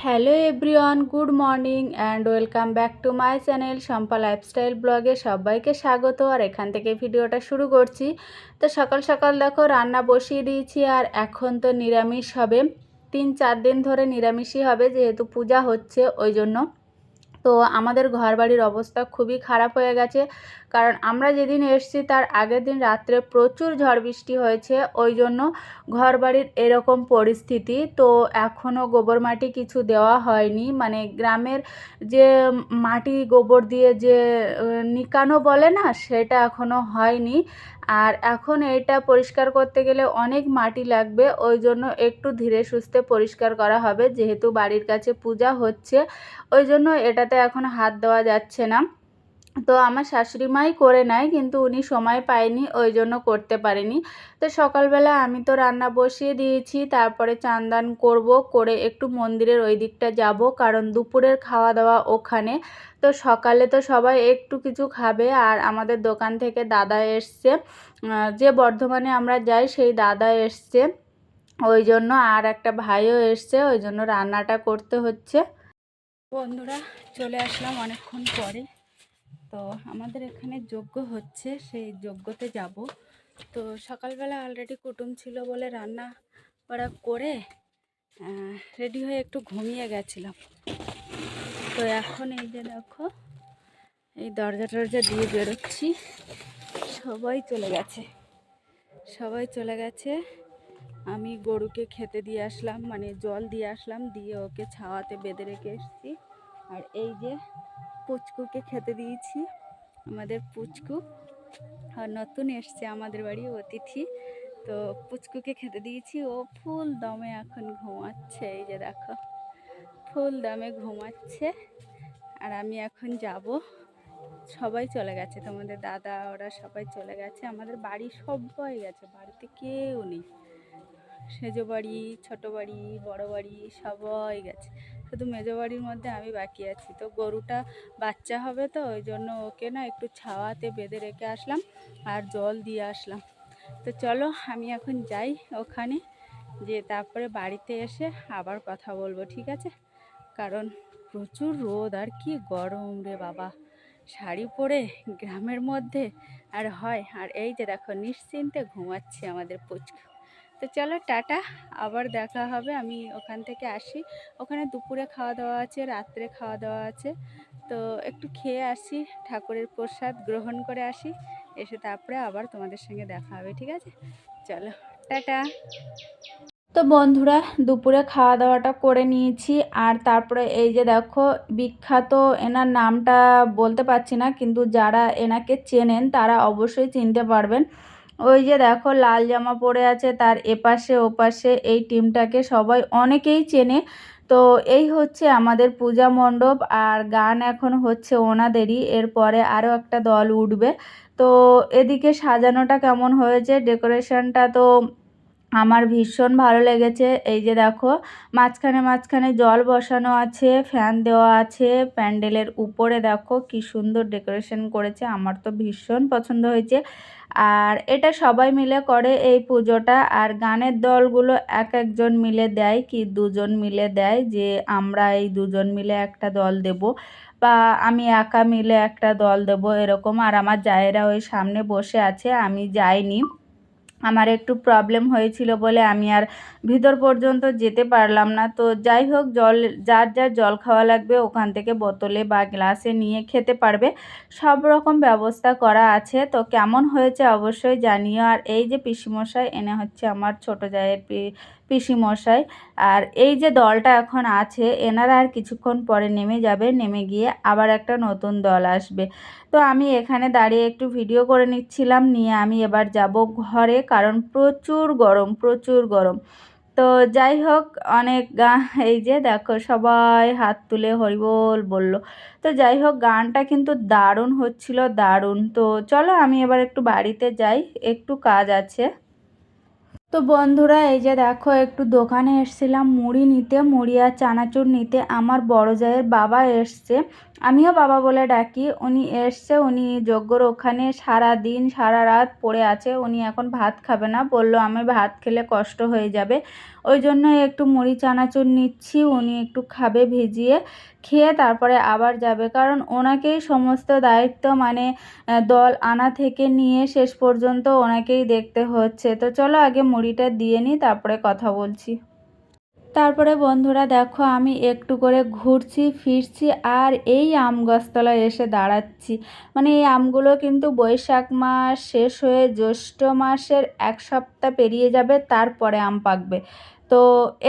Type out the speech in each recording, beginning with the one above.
Hello everyone, good morning and welcome back to my channel Shampa lifestyle ব্লগে সবাইকে স্বাগত। আর এখান থেকে ভিডিওটা শুরু করছি। তো সকাল সকাল দেখো রান্না বসিয়ে দিয়েছি, আর এখন তো নিরামিষ হবে। 3-4 দিন ধরে নিরামিষই হবে, যেহেতু পূজা হচ্ছে ওই জন্য। তো আমাদের ঘরবাড়ির অবস্থা খুবই খারাপ হয়ে গেছে, কারণ আমরা যেদিন এসেছি তার আগের দিন রাত্রে প্রচুর ঝড় বৃষ্টি হয়েছে, ওই জন্য ঘরবাড়ির এরকম পরিস্থিতি। তো এখনও গোবর মাটি কিছু দেওয়া হয়নি, মানে গ্রামের যে মাটি গোবর দিয়ে যে নিকানো বলে না, সেটা এখনও হয়নি। আর এখন এটা পরিষ্কার করতে গেলে অনেক মাটি লাগবে, ওই জন্য একটু ধীরে সুস্থে পরিষ্কার করা হবে, যেহেতু বাড়ির কাছে পূজা হচ্ছে ওই জন্য এটাতে এখন হাত দেওয়া যাচ্ছে না। তো আমার শাশুড়ি মাই করে নেয়, কিন্তু উনি সময় পায়নি ওই জন্য করতে পারেনি। তো সকালবেলা আমি তো রান্না বসিয়ে দিয়েছি, তারপরে চান দান করবো, করে একটু মন্দিরের ওই দিকটা যাব, কারণ দুপুরের খাওয়া দাওয়া ওখানে। তো সকালে তো সবাই একটু কিছু খাবে, আর আমাদের দোকান থেকে দাদা এসছে, যে বর্ধমানে আমরা যাই সেই দাদা এসছে ওই জন্য, আর একটা ভাইও এসছে, ওই জন্য রান্নাটা করতে হচ্ছে। বন্ধুরা, চলে আসলাম অনেকক্ষণ পরে। তো আমাদের এখানে যজ্ঞ হচ্ছে, সেই যজ্ঞতে যাব। তো সকালবেলা অলরেডি কুটুম ছিল বলে রান্না বাড়া করে রেডি হয়ে একটু ঘুমিয়ে গেছিলাম। তো এখন এই যে দেখো, এই দরজা টরজা দিয়ে বেরোচ্ছি, সবাই চলে গেছে, সবাই চলে গেছে। আমি গরুকে খেতে দিয়ে আসলাম, মানে জল দিয়ে আসলাম, দিয়ে ওকে ছাওয়াতে বেঁধে রেখে এসেছি। আর এই যে পুচকুকে খেতে দিয়েছি, আমাদের পুচকু আর নতুন এসছে আমাদের বাড়ি অতিথি। তো পুচকুকে খেতে দিয়েছি, ও ফুল দমে এখন ঘুমাচ্ছে, এই যে দেখো ফুল দমে ঘুমাচ্ছে। আর আমি এখন যাব, সবাই চলে গেছে, তোমাদের দাদা ওরা সবাই চলে গেছে, আমাদের বাড়ি সবাই গেছে, বাড়িতে কেউ নেই। সেজো বাড়ি, ছোটো বাড়ি, বড় বাড়ি সবাই গেছে, শুধু মেজো বাড়ির মধ্যে আমি বাকি আছি। তো গরুটা বাচ্চা হবে, তো ওই জন্য ওকে না একটু ছাওয়াতে বেঁধে রেখে আসলাম আর জল দিয়ে আসলাম। তো চলো আমি এখন যাই ওখানে, যে তারপরে বাড়িতে এসে আবার কথা বলবো, ঠিক আছে? কারণ প্রচুর রোদ, আর কি গরম রে বাবা, শাড়ি পরে গ্রামের মধ্যে আর হয়। আর এই যে দেখো নিশ্চিন্তে ঘুমাচ্ছে আমাদের পুচকু। তো চলো টাটা, আবার দেখা হবে। আমি ওখান থেকে আসি, ওখানে দুপুরে খাওয়া দাওয়া আছে, রাত্রে খাওয়া দাওয়া আছে। তো একটু খেয়ে আসি, ঠাকুরের প্রসাদ গ্রহণ করে আসি, এসে তারপরে আবার তোমাদের সঙ্গে দেখা হবে, ঠিক আছে? চলো টাটা। তো বন্ধুরা, দুপুরে খাওয়া দাওয়াটা করে নিয়েছি, আর তারপরে এই যে দেখো বিখ্যাত, এনার নামটা বলতে পারছি না, কিন্তু যারা এনাকে চেনেন তারা অবশ্যই চিনতে পারবেন। ওই যে দেখো লাল জামা পরে আছে, তার এপাশে ওপাশে এই টিমটাকে সবাই অনেকেই চেনে। তো এই হচ্ছে আমাদের পূজা মণ্ডপ, আর গান এখন হচ্ছে ওনাদেরই, এরপরে আরও একটা দল উঠবে। তো এদিকে সাজানোটা কেমন হয়েছে, ডেকোরেশনটা তো আমার ভীষণ ভালো লেগেছে। এই যে দেখো মাঝখানে মাঝখানে জল বসানো আছে, ফ্যান দেওয়া আছে, প্যান্ডেলের উপরে দেখো কি সুন্দর ডেকোরেশন করেছে, আমার তো ভীষণ পছন্দ হয়েছে। আর এটা সবাই মিলে করে এই পুজোটা, আর গানের দলগুলো এক একজন মিলে দেয়, কি দুজন মিলে দেয়, যে আমরা এই দুজন মিলে একটা দল দেব, বা আমি একা মিলে একটা দল দেব, এরকম। আর আমার জায়েরা ওই সামনে বসে আছে, আমি যাইনি, আমার একটু প্রবলেম হয়েছিল বলে আমি আর ভিতর পর্যন্ত যেতে পারলাম না। তো যাই হোক, জল যার যার জল খাওয়া লাগবে ওখান থেকে বোতলে বা গ্লাসে নিয়ে খেতে পারবে, সব রকম ব্যবস্থা করা আছে। তো কেমন হয়েছে অবশ্যই জানিও। আর এই যে পিসিমশাই, এনে হচ্ছে আমার ছোটো জায়ের পিসিমশাই। আর এই যে দলটা এখন আছে, এনারা আর কিছুক্ষণ পরে নেমে যাবে, নেমে গিয়ে আবার একটা নতুন দল আসবে। তো আমি এখানে দাঁড়িয়ে একটু ভিডিও করে নিচ্ছিলাম, নিয়ে আমি এবার যাব ঘরে, কারণ প্রচুর গরম, প্রচুর গরম। তো যাই হোক, অনেক গান, এই যে দেখো সবাই হাত তুলে হরিবোল বলল। তো যাই হোক, গানটা কিন্তু দারুণ হচ্ছিল, দারুণ। তো চলো আমি এবার একটু বাড়িতে যাই, একটু কাজ আছে। তো বন্ধুরা, এই যে দেখো একটু দোকানে এসছিলাম মুড়ি নিতে, মুড়ি আর চানাচুর নিতে। আমার বড় জায়ের বাবা এসছে, আমিও বাবা বলে ডাকি। উনি এসছে, উনি যজ্ঞর ওখানে সারাদিন সারা রাত পড়ে আছে। উনি এখন ভাত খাবে না, বলল আমি ভাত খেলে কষ্ট হয়ে যাবে, ওই জন্য একটু মুড়ি চানাচুর নিচ্ছি, উনি একটু খাবে ভিজিয়ে, খেয়ে তারপরে আবার যাবে। কারণ ওনাকেই সমস্ত দায়িত্ব, মানে দল আনা থেকে নিয়ে শেষ পর্যন্ত ওনাকেই দেখতে হচ্ছে। তো চলো আগে মুড়িটা দিয়ে নিই, তারপরে কথা বলছি। তারপরে বন্ধুরা দেখো আমি একটু করে ঘুরছি ফিরছি আর এই আম গাছতলায় এসে দাঁড়াচ্ছি। মানে এই আমগুলো কিন্তু বৈশাখ মাস শেষ হয়ে জ্যৈষ্ঠ মাসের 1 সপ্তাহ পেরিয়ে যাবে, তারপরে আম পাকবে। তো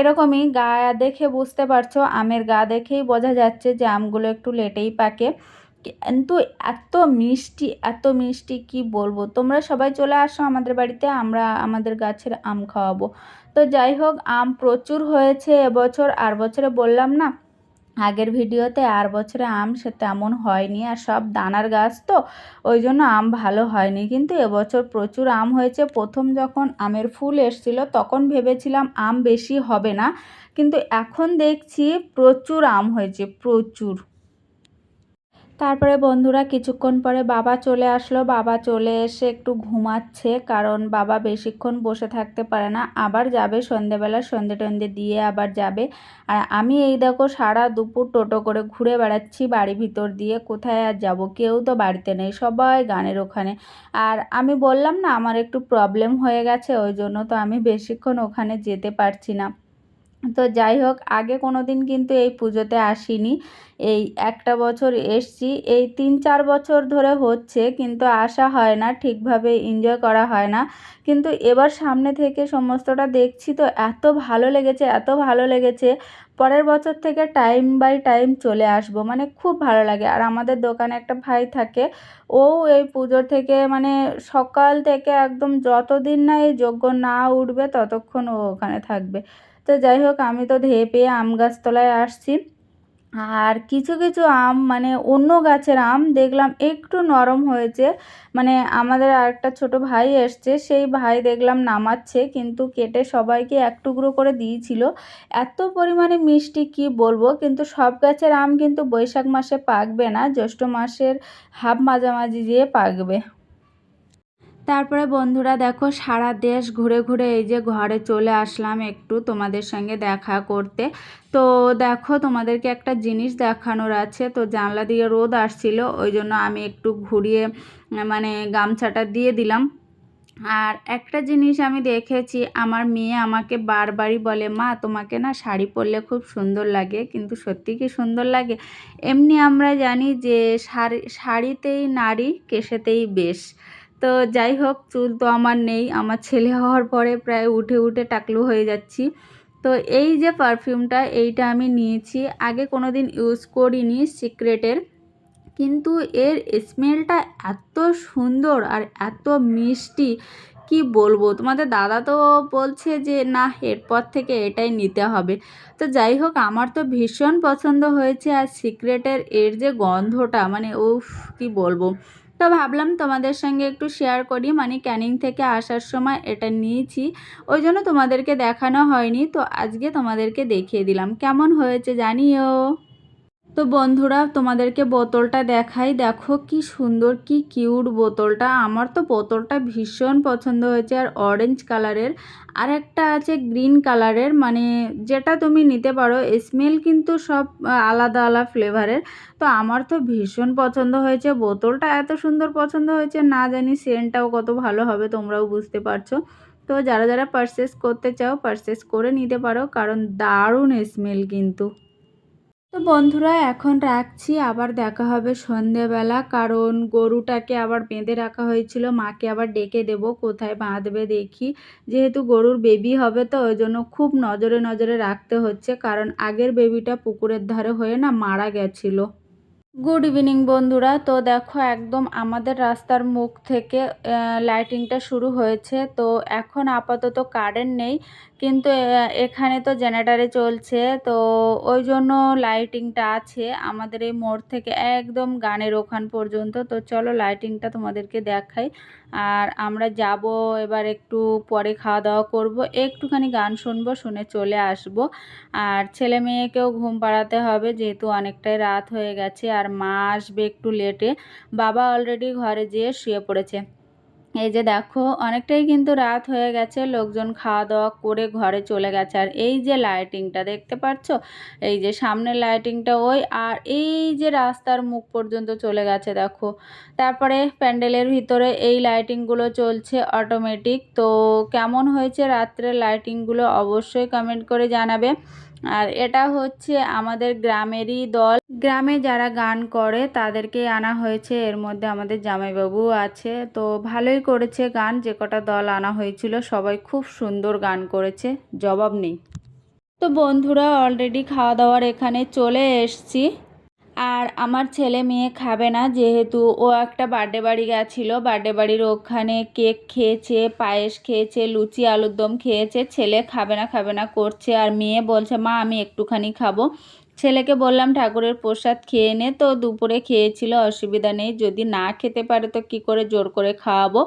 এরকমই গা দেখে বুঝতে পারছো, আমের গা দেখেই বোঝা যাচ্ছে যে আমগুলো একটু লেটেই পাকে। কিন্তু এত মিষ্টি, এত মিষ্টি কি বলবো। তোমরা সবাই চলে আসো আমাদের বাড়িতে, আমরা আমাদের গাছের আম খাওয়াবো। তো যাই হোক, আম প্রচুর হয়েছে এবছর। আর বছরে বললাম না আগের ভিডিওতে, আর বছরে আম সে তেমন হয়নি, আর সব দানার গাছ তো ওই জন্য আম ভালো হয়নি। কিন্তু এবছর প্রচুর আম হয়েছে। প্রথম যখন আমের ফুল এসছিল তখন ভেবেছিলাম আম বেশি হবে না, কিন্তু এখন দেখছি প্রচুর আম হয়েছে, প্রচুর। তারপরে বন্ধুরা কিছুক্ষণ পরে বাবা চলে আসলো। বাবা চলে এসে একটু ঘুমাচ্ছে, কারণ বাবা বেশিক্ষণ বসে থাকতে পারে না, আবার যাবে সন্ধেবেলা, সন্ধে টন্ধে দিয়ে আবার যাবে। আর আমি এই দেখো সারা দুপুর টোটো করে ঘুরে বেড়াচ্ছি বাড়ি ভিতর দিয়ে, কোথায় আর যাব, কেউ তো বাড়িতে নেই, সবাই গানের ওখানে। আর আমি বললাম না আমার একটু প্রবলেম হয়ে গেছে, ওই জন্য তো আমি বেশিক্ষণ ওখানে যেতে পারছি না। তো যাই হোক, আগে কোনো দিন কিন্তু এই পুজোতে আসিনি, এই একটা বছর এসছি, এই 3-4 বছর ধরে হচ্ছে, কিন্তু আসা হয় না ঠিকভাবে, এনজয় করা হয় না। কিন্তু এবার সামনে থেকে সমস্তটা দেখছি তো এত ভালো লেগেছে, এত ভালো লেগেছে, পরের বছর থেকে টাইম বাই টাইম চলে আসবো, মানে খুব ভালো লাগে। আর আমাদের দোকানে একটা ভাই থাকে, ও এই পুজোর থেকে মানে সকাল থেকে একদম যতদিন না এই যজ্ঞ না উঠবে ততক্ষণ ও ওখানে থাকবে। তো যাই হোক, আমি তো ধেয়ে পেয়ে আম গাছতলায় আসছি। আর কিছু কিছু আম মানে অন্য গাছের আম দেখলাম একটু নরম হয়েছে। মানে আমাদের আরেকটা ছোট ভাই এসছে, সেই ভাই দেখলাম নামাচ্ছে, কিন্তু কেটে সবাইকে এক টুকরো করে দিয়েছিল। এত পরিমাণে মিষ্টি কি বলবো। কিন্তু সব গাছের আম কিন্তু বৈশাখ মাসে পাকবে না, জ্যৈষ্ঠ মাসের হাফ মাঝামাঝি দিয়ে পাকবে। তারপরে বন্ধুরা দেখো সারা দেশ ঘুরে ঘুরে এই যে ঘরে চলে আসলাম একটু তোমাদের সঙ্গে দেখা করতে। তো দেখো তোমাদেরকে একটা জিনিস দেখানোর আছে। তো জানলা দিয়ে রোদ আসছিল, ওই জন্য আমি একটু ঘুরিয়ে মানে গামছাটা দিয়ে দিলাম। আর একটা জিনিস আমি দেখেছি, আমার মেয়ে আমাকে বারবারই বলে মা তোমাকে না শাড়ি পরলে খুব সুন্দর লাগে, কিন্তু সত্যি কি সুন্দর লাগে? এমনি আমরা জানি যে শাড়িতেই নারী, কেশেতেই বেশ। তো যাই হোক, চুল তো আমার নেই, আমার ছেলে হওয়ার পরে প্রায় উঠে উঠে টাকলু হয়ে যাচ্ছি। তো এই যে পারফিউমটা, এইটা আমি নিয়েছি, আগে কোনো দিন ইউজ করিনি, সিক্রেটের। কিন্তু এর স্মেলটা এত সুন্দর আর এত মিষ্টি, কি বলবো। তোমাদের দাদা তো বলছে যে না এরপর থেকে এটাই নিতে হবে। তো যাই হোক, আমার তো ভীষণ পছন্দ হয়েছে। আর সিক্রেটের এর যে গন্ধটা, মানে উফ, কি বলবো। তো ভাবলাম তোমাদের সঙ্গে একটু শেয়ার করি, মানে ক্যানিং থেকে আসার সময় এটা নিয়েছি, ওই জন্য তোমাদেরকে দেখানো হয়নি, তো আজকে তোমাদেরকে দেখিয়ে দিলাম। কেমন হয়েছে জানিও। তো বন্ধুরা তোমাদেরকে বোতলটা দেখাই, দেখো কি সুন্দর, কি কিউট বোতলটা। আমার তো বোতলটা ভীষণ পছন্দ হয়েছে। আর অরেঞ্জ কালারের, আর একটা আছে গ্রিন কালারের, মানে যেটা তুমি নিতে পারো। স্মেল কিন্তু সব আলাদা আলাদা ফ্লেভারের। তো আমার তো ভীষণ পছন্দ হয়েছে, বোতলটা এত সুন্দর পছন্দ হয়েছে, না জানি সেন্টটাও কত ভালো হবে, তোমরাও বুঝতে পারছো। তো যারা যারা পারচেস করতে চাও পারচেস করে নিতে পারো, কারণ দারুণ স্মেল কিন্তু। তো বন্ধুরা এখন রাখছি, আবার দেখা হবে সন্ধেবেলা, কারণ গরুটাকে আবার বেঁধে রাখা হয়েছিল, মাকে আবার ডেকে দেব, কোথায় বাঁধবে দেখি। যেহেতু গরুর বেবি হবে তো ওই জন্য খুব নজরে নজরে রাখতে হচ্ছে, কারণ আগের বেবিটা পুকুরের ধারে হয়ে না মারা গেছিলো। গুড ইভিনিং বন্ধুরা। তো দেখো একদম আমাদের রাস্তার মুখ থেকে লাইটিংটা শুরু হয়েছে। তো এখন আপাতত কারেন্ট নেই, কিন্তু এখানে তো জেনারেটারে চলছে, তো ওই জন্য লাইটিংটা আছে আমাদের এই মোড় থেকে একদম গানের ওখান পর্যন্ত। তো চলো লাইটিংটা তোমাদেরকে দেখাই। আর আমরা যাব এবার একটু পরে খাওয়া দাওয়া করব, একটুখানি গান শুনবো, শুনে চলে আসব। আর ছেলে মেয়েকেও ঘুম পাড়াতে হবে যেহেতু অনেকটাই রাত হয়ে গেছে, আর মা আসবে একটু লেটে। বাবা অলরেডি ঘরে যেয়ে শুয়ে পড়েছে। এই যে দেখো অনেকটাই কিন্তু রাত হয়ে গেছে, লোকজন খাওয়া দাওয়া করে ঘরে চলে গেছে। আর এই যে লাইটিংটা দেখতে পাচ্ছ, এই যে সামনের লাইটিংটা ওই, আর এই যে রাস্তার মুখ পর্যন্ত চলে গেছে দেখো। তারপরে প্যান্ডেলের ভিতরে এই লাইটিংগুলো চলছে অটোমেটিক। তো কেমন হয়েছে রাত্রের লাইটিংগুলো অবশ্যই কমেন্ট করে জানাবে। আর এটা হচ্ছে আমাদের গ্রামেরই দল, গ্রামে যারা গান করে তাদেরকে আনা হয়েছে, এর মধ্যে আমাদের জামাইবাবু আছে। তো ভালোই করেছে গান, যে কটা দল আনা হয়েছিল সবাই খুব সুন্দর গান করেছে, জবাব নেই। তো বন্ধুরা অলরেডি খাওয়া দাওয়ার এখানে চলে এসছি। আর আমার ছেলে মেয়ে খাবে না, যেহেতু ও একটা বার্থডে বাড়ি গেছিলো, বার্থডে বাড়ির ওখানে কেক খেয়েছে, পায়েস খেয়েছে, লুচি আলুর দম খেয়েছে। ছেলে খাবে না করছে, আর মেয়ে বলছে মা আমি একটুখানি খাবো। ছেলেকে বললাম ঠাকুরের প্রসাদ খেয়ে নে, তো দুপুরে খেয়েছিল, অসুবিধা নেই, যদি না খেতে পারে তো কি করে জোর করে খাওয়াবো।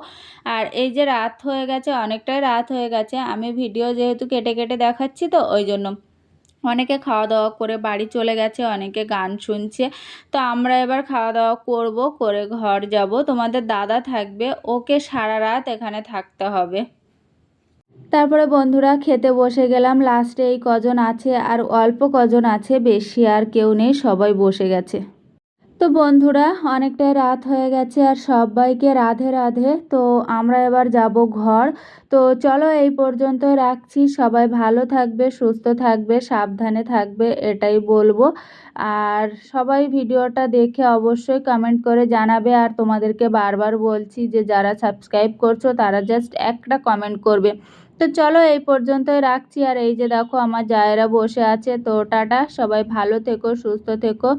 আর এই যে রাত হয়ে গেছে, অনেকটাই রাত হয়ে গেছে, আমি ভিডিও যেহেতু কেটে কেটে দেখাচ্ছি তো ওই জন্য। অনেকে খাওয়া দাওয়া করে বাড়ি চলে গেছে, অনেকে গান শুনছে। তো আমরা এবার খাওয়া দাওয়া করব, করে ঘর যাব। তোমাদের দাদা থাকবে, ওকে সারা রাত এখানে থাকতে হবে। তারপরে বন্ধুরা খেতে বসে গেলাম। লাস্টে এই কজন আছে, আর অল্প কজন আছে, বেশি আর কেউ নেই, সবাই বসে গেছে। তো বন্ধুরা অনেকটাই রাত হয়ে গেছে, আর সবাইকে রাধে রাধে। তো আমরা এবার যাব ঘর। তো চলো এই পর্যন্তই রাখছি, সবাই ভালো থাকবে, সুস্থ থাকবে, সাবধানে থাকবে, এটাই বলবো। আর সবাই ভিডিওটা দেখে অবশ্যই কমেন্ট করে জানাবে। আর তোমাদেরকে বারবার বলছি যে যারা সাবস্ক্রাইব করছো তারা জাস্ট একটা কমেন্ট করবে। তো চলো এই পর্যন্তই রাখছি। আর এই যে দেখো আমার জায়েরা বসে আছে। তো টাটা, সবাই ভালো থেকো, সুস্থ থেকো,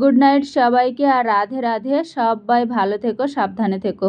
গুড নাইট সবাইকে, আর রাধে রাধে, সবাই ভালো থেকো, সাবধানে থেকো।